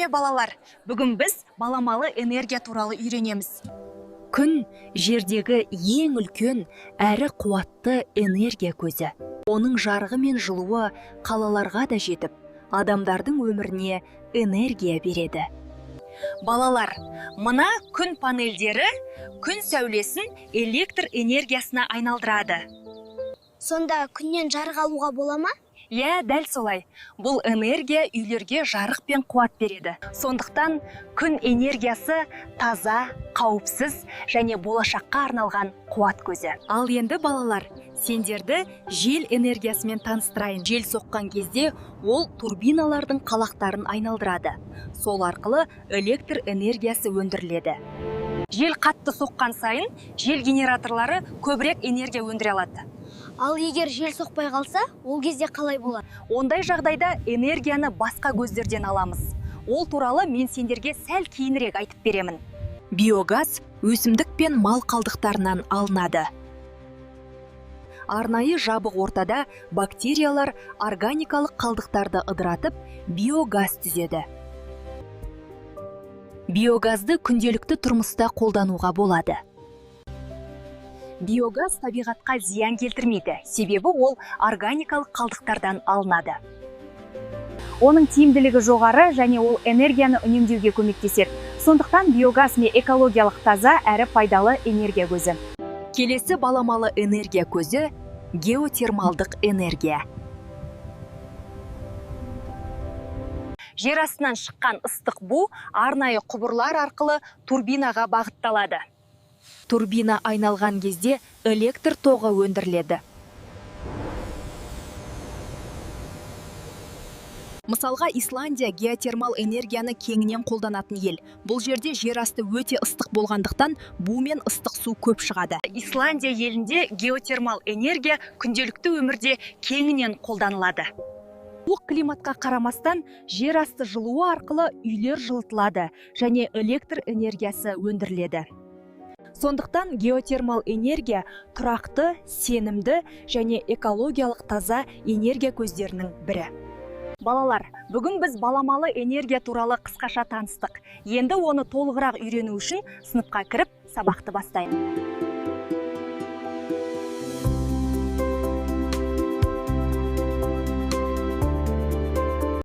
сәлеме балалар. Бүгін біз баламалы энергия туралы үйренеміз. Күн жердегі ең үлкен әрі қуатты энергия көзі. Оның жарығы мен жылуы қалаларға да жетіп, адамдардың өміріне энергия береді. Балалар, мына күн панельдері күн сәулесін электр энергиясына айналдырады. Сонда күннен жарық алуға бола ма? Иә, дәл солай. Бұл энергия үйлерге жарық пен қуат береді. Сондықтан күн энергиясы таза, қауіпсіз және болашаққа арналған қуат көзі. Ал енді балалар, сендерді жел энергиясымен таныстырайын. Жел соққан кезде ол турбиналардың қалақтарын айналдырады. Сол арқылы электр энергиясы өндіріледі. Жел қатты соққан сайын жел генераторлары көбірек энергия өндіре алады. Ал егер жел соқпай қалса, ол кезде қалай болады? Ондай жағдайда энергияны басқа көздерден аламыз. Ол туралы мен сендерге сәл кейінірек айтып беремін. Биогаз өсімдік пен мал қалдықтарынан алынады. Арнайы жабық ортада бактериялар органикалық қалдықтарды ыдыратып, биогаз түзеді. Биогазды күнделікті тұрмыста қолдануға болады. Биогаз табиғатқа зиян келтірмейді, себебі ол органикалық қалдықтардан алынады. Оның тиімділігі жоғары және ол энергияны үнемдеуге көмектеседі. Сондықтан биогаз экологиялық таза әрі пайдалы энергия көзі. Келесі баламалы энергия көзі – геотермалдық энергия. Жер астынан шыққан ыстық бу арнайы құбырлар арқылы турбинаға бағытталады. Турбина айналған кезде электр тоғы өндіріледі. Мысалға, Исландия геотермал энергияны кеңінен қолданатын ел. Бұл жерде жер асты өте ыстық болғандықтан бу мен ыстық су көп шығады. Исландия елінде геотермал энергия күнделікті өмірде кеңінен қолданылады. Суық климатқа қарамастан жер асты жылуы арқылы үйлер жылытылады және электр энергиясы өндіріледі. Сондықтан геотермал энергия тұрақты, сенімді және экологиялық таза энергия көздерінің бірі. Балалар, бүгін біз баламалы энергия туралы қысқаша таныстық. Енді оны толығырақ үйрену үшін сыныпқа кіріп, сабақты бастаймыз.